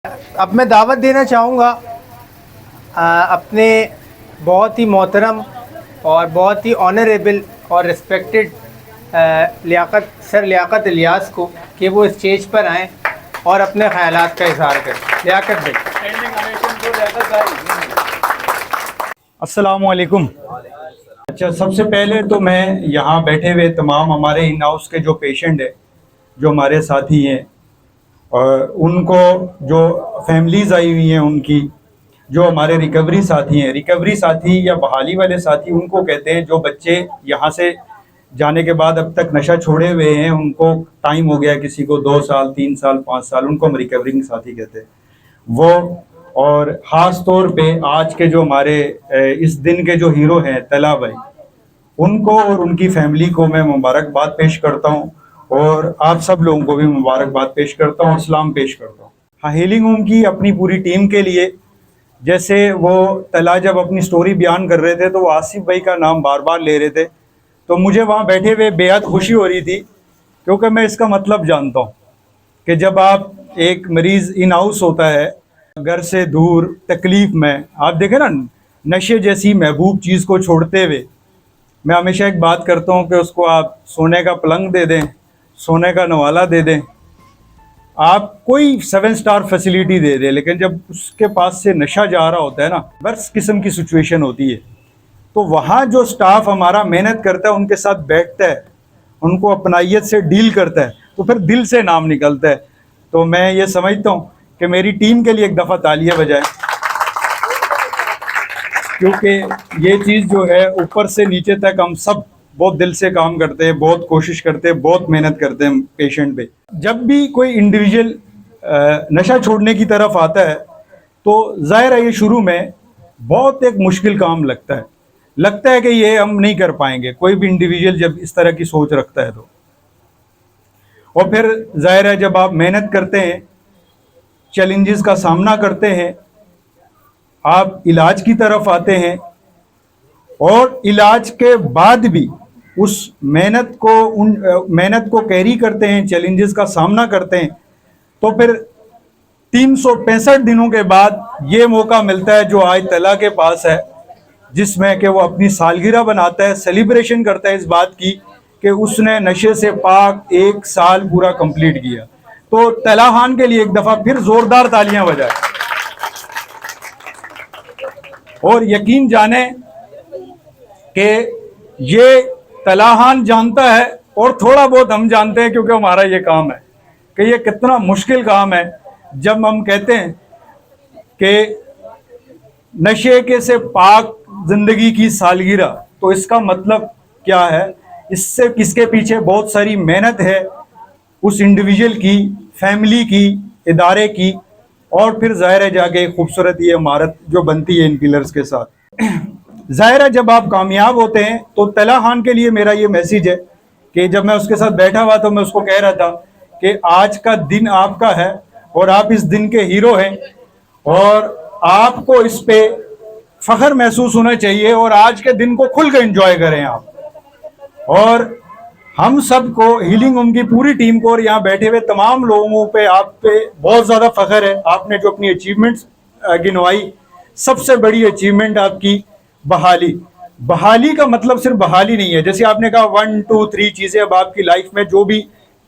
अब मैं दावत देना चाहूँगा अपने बहुत ही मोहतरम और बहुत ही ऑनरेबल और रिस्पेक्टेड लियाकत इलियास को कि वो स्टेज पर आएँ और अपने ख़यालात का इज़हार करें। लियाकत भाई। अस्सलामु अलैकुम। अच्छा, सबसे पहले तो मैं यहाँ बैठे हुए तमाम हमारे इन हाउस के जो पेशेंट हैं, जो हमारे साथी हैं, और उनको जो फैमिलीज़ आई हुई हैं उनकी, जो हमारे रिकवरी साथी हैं, रिकवरी साथी या बहाली वाले साथी उनको कहते हैं जो बच्चे यहाँ से जाने के बाद अब तक नशा छोड़े हुए हैं, उनको टाइम हो गया, किसी को 2 साल 3 साल 5 साल, उनको हम रिकवरिंग साथी कहते हैं वो। और ख़ास तौर पे आज के जो हमारे इस दिन के जो हीरो हैं तला भाई, उनको और उनकी फैमिली को मैं मुबारकबाद पेश करता हूँ, और आप सब लोगों को भी मुबारकबाद पेश करता हूँ, सलाम पेश करता हूँ। हाँ, हीलिंग होम की अपनी पूरी टीम के लिए, जैसे वो तला जब अपनी स्टोरी बयान कर रहे थे तो वो आसिफ भाई का नाम बार बार ले रहे थे, तो मुझे वहाँ बैठे हुए बेहद खुशी हो रही थी, क्योंकि मैं इसका मतलब जानता हूँ कि जब आप एक मरीज़ इन हाउस होता है, घर से दूर, तकलीफ़ में, आप देखें ना, नशे जैसी महबूब चीज़ को छोड़ते हुए, मैं हमेशा एक बात करता हूँ कि उसको आप सोने का पलंग दे दें, सोने का नवाला दे दें, आप कोई 7 स्टार फैसिलिटी दे दें, लेकिन जब उसके पास से नशा जा रहा होता है ना, वर्स्ट किस्म की सिचुएशन होती है, तो वहाँ जो स्टाफ हमारा मेहनत करता है, उनके साथ बैठता है, उनको अपनाइयत से डील करता है, तो फिर दिल से नाम निकलता है। तो मैं ये समझता हूँ कि मेरी टीम के लिए एक दफ़ा तालियां बजाएं, क्योंकि ये चीज़ जो है ऊपर से नीचे तक हम सब बहुत दिल से काम करते हैं, बहुत कोशिश करते हैं, बहुत मेहनत करते हैं पेशेंट पे। जब भी कोई इंडिविजुअल नशा छोड़ने की तरफ आता है तो ज़ाहिर है ये शुरू में बहुत एक मुश्किल काम लगता है कि ये हम नहीं कर पाएंगे, कोई भी इंडिविजुअल जब इस तरह की सोच रखता है तो। और फिर ज़ाहिर है जब आप मेहनत करते हैं, चैलेंजेस का सामना करते हैं, आप इलाज की तरफ आते हैं, और इलाज के बाद भी उस मेहनत को कैरी करते हैं, चैलेंजेस का सामना करते हैं, तो फिर 365 दिनों के बाद ये मौका मिलता है जो आज तला के पास है, जिसमें कि वो अपनी सालगिरह बनाता है, सेलिब्रेशन करता है इस बात की कि उसने नशे से पाक 1 साल पूरा कंप्लीट किया। तो तला खान के लिए एक दफ़ा फिर ज़ोरदार तालियां बजाएं। और यकीन जाने कि ये तलाहान जानता है और थोड़ा बहुत हम जानते हैं, क्योंकि हमारा ये काम है, कि ये कितना मुश्किल काम है। जब हम कहते हैं कि नशे के से पाक जिंदगी की सालगिरह, तो इसका मतलब क्या है? इससे किसके पीछे बहुत सारी मेहनत है, उस इंडिविजुअल की, फैमिली की, इदारे की, और फिर ज़ाहिर है जाके खूबसूरत ये इमारत जो बनती है इन पिलर्स के साथ। ज़ाहिर है जब आप कामयाब होते हैं तो तला खान के लिए मेरा ये मैसेज है कि जब मैं उसके साथ बैठा हुआ तो मैं उसको कह रहा था कि आज का दिन आपका है और आप इस दिन के हीरो हैं, और आपको इस पे फ़ख्र महसूस होना चाहिए, और आज के दिन को खुल कर एंजॉय करें आप। और हम सबको, हीलिंग होम की पूरी टीम को और यहाँ बैठे हुए तमाम लोगों पे, आप पे बहुत ज़्यादा फ़ख्र है। आपने जो अपनी अचीवमेंट्स गिनवाई, सबसे बड़ी अचीवमेंट आपकी बहाली का मतलब सिर्फ बहाली नहीं है, जैसे आपने कहा 1 2 3 चीज़ें, अब आपकी लाइफ में जो भी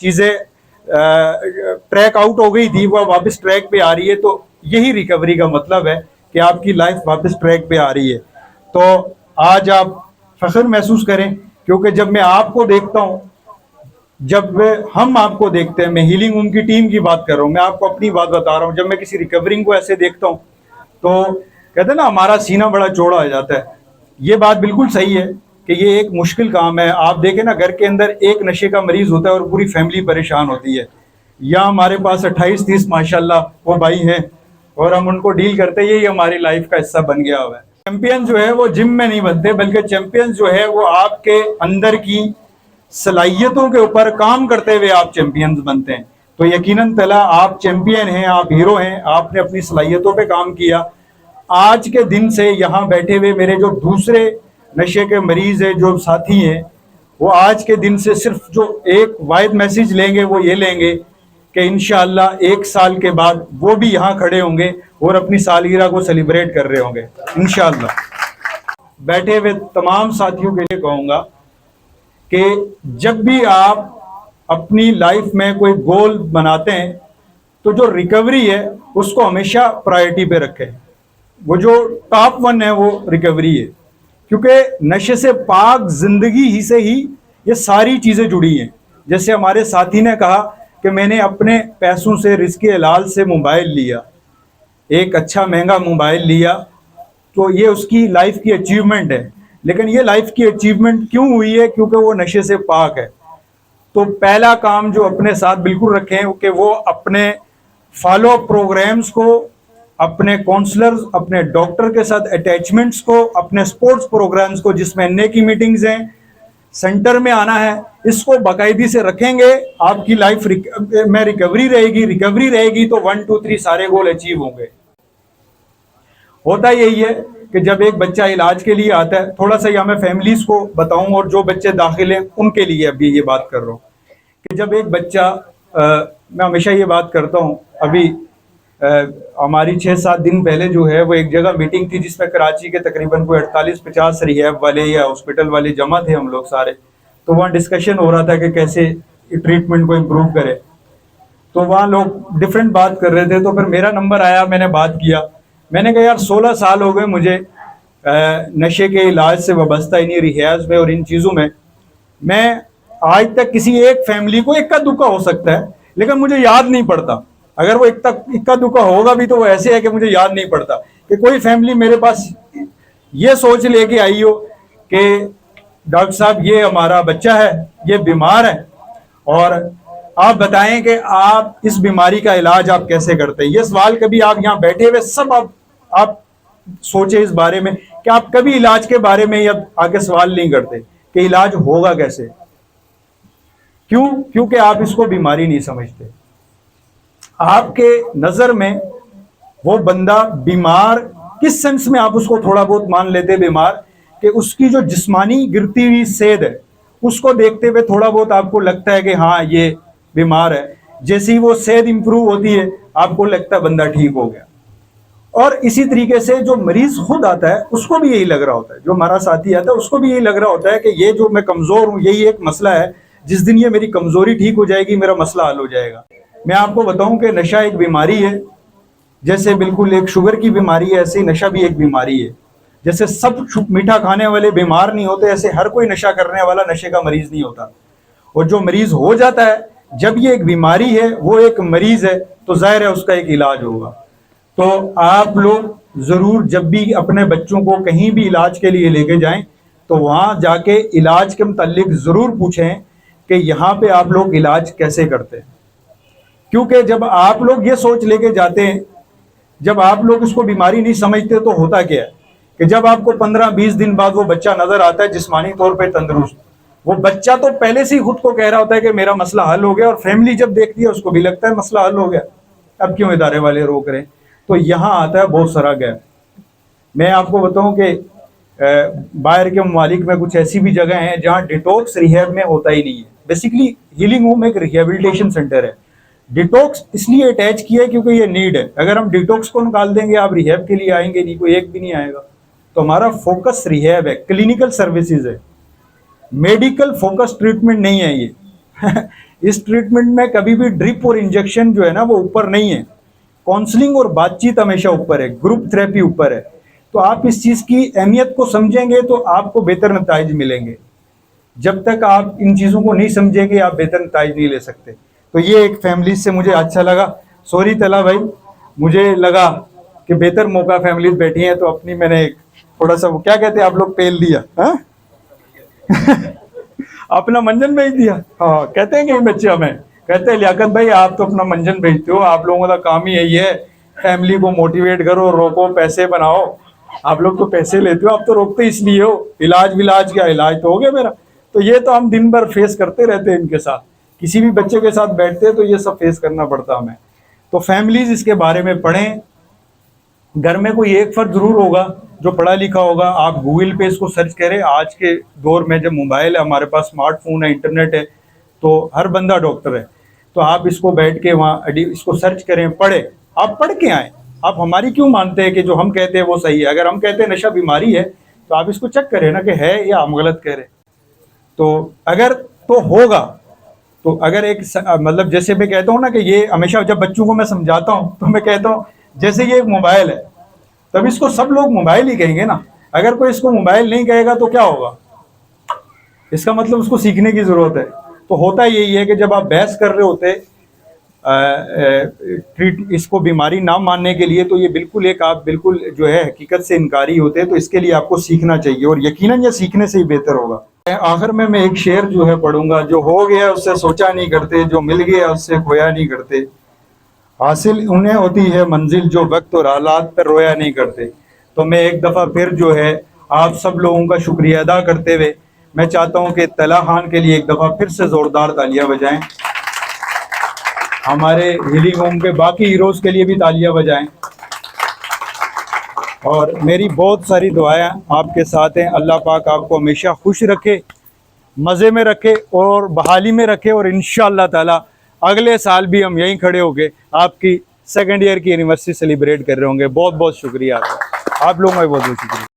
चीज़ें ट्रैक आउट हो गई थी वह वापस ट्रैक पे आ रही है, तो यही रिकवरी का मतलब है कि आपकी लाइफ वापस ट्रैक पे आ रही है। तो आज आप फ़ख्र महसूस करें, क्योंकि जब मैं आपको देखता हूँ, जब हम आपको देखते हैं, मैं हीलिंग होम की टीम की बात कर रहा हूँ, मैं आपको अपनी बात बता रहा हूँ, जब मैं किसी रिकवरिंग को ऐसे देखता हूँ तो कहते हैं ना, हमारा सीना बड़ा चौड़ा हो जाता है। ये बात बिल्कुल सही है कि ये एक मुश्किल काम है। आप देखें ना, घर के अंदर एक नशे का मरीज होता है और पूरी फैमिली परेशान होती है। यहाँ हमारे पास 28-30 माशाल्लाह वो भाई हैं, और हम उनको डील करते हैं, यही हमारी लाइफ का हिस्सा बन गया हुआ है। चैंपियन जो है वो जिम में नहीं बनते, बल्कि चैंपियन जो है वो आपके अंदर की सलाहियतों के ऊपर काम करते हुए आप चैंपियंस बनते हैं। तो यकीनन तला आप चैंपियन हैं, आप हीरो हैं, आपने अपनी सलाहियतों पे काम किया। आज के दिन से यहाँ बैठे हुए मेरे जो दूसरे नशे के मरीज हैं, जो साथी हैं, वो आज के दिन से सिर्फ जो एक वाहिद मैसेज लेंगे वो ये लेंगे कि इंशाअल्लाह 1 साल के बाद वो भी यहाँ खड़े होंगे और अपनी सालगिरह को सेलिब्रेट कर रहे होंगे इंशाअल्लाह। बैठे हुए तमाम साथियों के लिए कहूँगा कि जब भी आप अपनी लाइफ में कोई गोल बनाते हैं तो जो रिकवरी है उसको हमेशा प्रायोरिटी पे रखें। वो जो टॉप 1 है वो रिकवरी है, क्योंकि नशे से पाक जिंदगी ही से ही ये सारी चीज़ें जुड़ी हैं। जैसे हमारे साथी ने कहा कि मैंने अपने पैसों से रिस्क हलाल से मोबाइल लिया, एक अच्छा महंगा मोबाइल लिया, तो ये उसकी लाइफ की अचीवमेंट है। लेकिन ये लाइफ की अचीवमेंट क्यों हुई है? क्योंकि वो नशे से पाक है। तो पहला काम जो अपने साथ बिल्कुल रखें कि वो अपने फॉलो अप प्रोग्राम्स को, अपने काउंसलर्स, अपने डॉक्टर के साथ अटैचमेंट्स को, अपने स्पोर्ट्स प्रोग्राम्स को जिसमें एनए की मीटिंग्स हैं, सेंटर में आना है, इसको बाकायदी से रखेंगे। आपकी लाइफ में रिकवरी रहेगी तो 1 2 3 सारे गोल अचीव होंगे। होता यही है कि जब एक बच्चा इलाज के लिए आता है, थोड़ा सा यहाँ मैं फैमिलीज को बताऊं और जो बच्चे दाखिल हैं उनके लिए अभी ये बात कर रहा हूँ कि जब एक बच्चा मैं हमेशा ये बात करता हूँ, अभी हमारी 6-7 दिन पहले जो है वो एक जगह मीटिंग थी जिसमें कराची के तकरीबन कोई 48-50 रिहैब वाले या हॉस्पिटल वाले जमा थे हम लोग सारे। तो वहाँ डिस्कशन हो रहा था कि कैसे ट्रीटमेंट को इम्प्रूव करें। तो वहाँ लोग डिफरेंट बात कर रहे थे। तो फिर मेरा नंबर आया, मैंने बात किया। मैंने कहा यार 16 साल हो गए मुझे नशे के इलाज से वाबस्ता इन्हीं रिहैब में और इन चीज़ों में। मैं आज तक किसी एक फैमिली को इक्का दुक्का हो सकता है, लेकिन मुझे याद नहीं पड़ता। अगर वो इक्का दुक्का होगा भी तो वो ऐसे है कि मुझे याद नहीं पड़ता कि कोई फैमिली मेरे पास ये सोच लेके आई हो कि डॉक्टर साहब ये हमारा बच्चा है, ये बीमार है और आप बताएं कि आप इस बीमारी का इलाज आप कैसे करते हैं। ये सवाल कभी आप यहाँ बैठे हुए सब आप सोचे इस बारे में कि आप कभी इलाज के बारे में या आगे सवाल नहीं करते कि इलाज होगा कैसे। क्यों? क्योंकि आप इसको बीमारी नहीं समझते। आपके नजर में वो बंदा बीमार किस सेंस में आप उसको थोड़ा बहुत मान लेते बीमार कि उसकी जो जिस्मानी गिरती हुई सेहत है उसको देखते हुए थोड़ा बहुत आपको लगता है कि हाँ ये बीमार है। जैसे ही वो सेहत इंप्रूव होती है आपको लगता है बंदा ठीक हो गया। और इसी तरीके से जो मरीज खुद आता है उसको भी यही लग रहा होता है, जो हमारा साथी आता है उसको भी यही लग रहा होता है कि ये जो मैं कमजोर हूँ यही एक मसला है, जिस दिन ये मेरी कमजोरी ठीक हो जाएगी मेरा मसला हल हो जाएगा। मैं आपको बताऊं कि नशा एक बीमारी है, जैसे बिल्कुल एक शुगर की बीमारी है ऐसे ही नशा भी एक बीमारी है। जैसे सब मीठा खाने वाले बीमार नहीं होते, ऐसे हर कोई नशा करने वाला नशे का मरीज नहीं होता। और जो मरीज हो जाता है जब ये एक बीमारी है, वो एक मरीज है, तो जाहिर है उसका एक इलाज होगा। तो आप लोग जरूर जब भी अपने बच्चों को कहीं भी इलाज के लिए लेके जाएं तो वहां जाके इलाज के मुतालिक जरूर पूछें कि यहाँ पे आप लोग इलाज कैसे करते हैं। क्योंकि जब आप लोग ये सोच लेके जाते हैं, जब आप लोग इसको बीमारी नहीं समझते, तो होता क्या है कि जब आपको 15-20 दिन बाद वो बच्चा नजर आता है जिस्मानी तौर पे तंदुरुस्त, वो बच्चा तो पहले से ही खुद को कह रहा होता है कि मेरा मसला हल हो गया, और फैमिली जब देखती है उसको भी लगता है मसला हल हो गया, अब क्यों इदारे वाले रोक रहे हैं। तो यहाँ आता है बहुत सारा गैप। मैं आपको बताऊं कि बाहर के ममालिक में कुछ ऐसी भी जगह हैं जहाँ डिटॉक्स रिहैब में होता ही नहीं है। बेसिकली हीलिंग होम एक रिहेबिलिटेशन सेंटर है। डिटॉक्स इसलिए अटैच किया है क्योंकि ये नीड है। अगर हम डिटॉक्स को निकाल देंगे आप रिहैब के लिए आएंगे नहीं, कोई एक भी नहीं आएगा। तो हमारा फोकस रिहैब है, क्लिनिकल सर्विसेज है, मेडिकल फोकस ट्रीटमेंट नहीं है ये। इस ट्रीटमेंट में कभी भी ड्रिप और इंजेक्शन जो है ना वो ऊपर नहीं है। काउंसलिंग और बातचीत हमेशा ऊपर है, ग्रुप थेरेपी ऊपर है। तो आप इस चीज़ की अहमियत को समझेंगे तो आपको बेहतर नताइज मिलेंगे। जब तक आप इन चीज़ों को नहीं समझेंगे आप बेहतर नताइज नहीं ले सकते। तो ये एक फैमिली से मुझे अच्छा लगा। सॉरी तला भाई, मुझे लगा कि बेहतर मौका फैमिलीज बैठी हैं तो अपनी मैंने थोड़ा सा वो क्या कहते हैं आप लोग पेल दिया, हाँ? अपना मंजन भेज दिया। हाँ, कहते हैं कि बच्चे हमें कहते हैं लियाकत भाई आप तो अपना मंजन भेजते हो, आप लोगों का काम ही यही है, फैमिली को मोटिवेट करो, रोको, पैसे बनाओ। आप लोग तो पैसे लेते हो, आप तो रोकते इसलिए हो। इलाज विलाज क्या, इलाज तो हो गया मेरा। तो ये तो हम दिन भर फेस करते रहते हैं इनके साथ, किसी भी बच्चे के साथ बैठते हैं तो ये सब फेस करना पड़ता हमें। तो फैमिलीज इसके बारे में पढ़ें। घर में कोई एक फर्द जरूर होगा जो पढ़ा लिखा होगा। आप गूगल पे इसको सर्च करें। आज के दौर में जब मोबाइल है, हमारे पास स्मार्टफोन है, इंटरनेट है, तो हर बंदा डॉक्टर है। तो आप इसको बैठ के वहाँ इसको सर्च करें, पढ़े, आप पढ़ के आए। आप हमारी क्यों मानते हैं कि जो हम कहते हैं वो सही है? अगर हम कहते हैं नशा बीमारी है तो आप इसको चेक करें ना कि है या हम गलत कह रहे हैं। तो अगर तो होगा तो अगर एक मतलब जैसे मैं कहता हूँ ना कि ये हमेशा जब बच्चों को मैं समझाता हूँ तो मैं कहता हूँ जैसे ये एक मोबाइल है, तब इसको सब लोग मोबाइल ही कहेंगे ना। अगर कोई इसको मोबाइल नहीं कहेगा तो क्या होगा? इसका मतलब उसको सीखने की ज़रूरत है। तो होता यही है कि जब आप बहस कर रहे होते ट्रीट इसको बीमारी ना मानने के लिए, तो ये बिल्कुल एक आप बिल्कुल जो है हकीकत से इनकारी होते हैं। तो इसके लिए आपको सीखना चाहिए और यकीनन ये सीखने से ही बेहतर होगा। आखिर में मैं एक शेर जो है पढ़ूंगा, जो हो गया उससे सोचा नहीं करते, जो मिल गया उससे खोया नहीं करते, हासिल उन्हें होती है मंजिल जो वक्त और हालात पर रोया नहीं करते। तो मैं एक दफ़ा फिर जो है आप सब लोगों का शुक्रिया अदा करते हुए मैं चाहता हूं कि तला खान के लिए एक दफ़ा फिर से ज़ोरदार तालियां बजाएं। हमारे हीलिंग होम के बाकी हीरोज़ के लिए भी तालियां बजाएं। और मेरी बहुत सारी दुआएं आपके साथ हैं। अल्लाह पाक आपको हमेशा खुश रखे, मज़े में रखे और बहाली में रखे। और इंशाअल्लाह ताला अगले साल भी हम यहीं खड़े होके आपकी सेकंड ईयर की एनिवर्सरी सेलिब्रेट कर रहे होंगे। बहुत बहुत शुक्रिया, आप लोगों का भी बहुत बहुत शुक्रिया।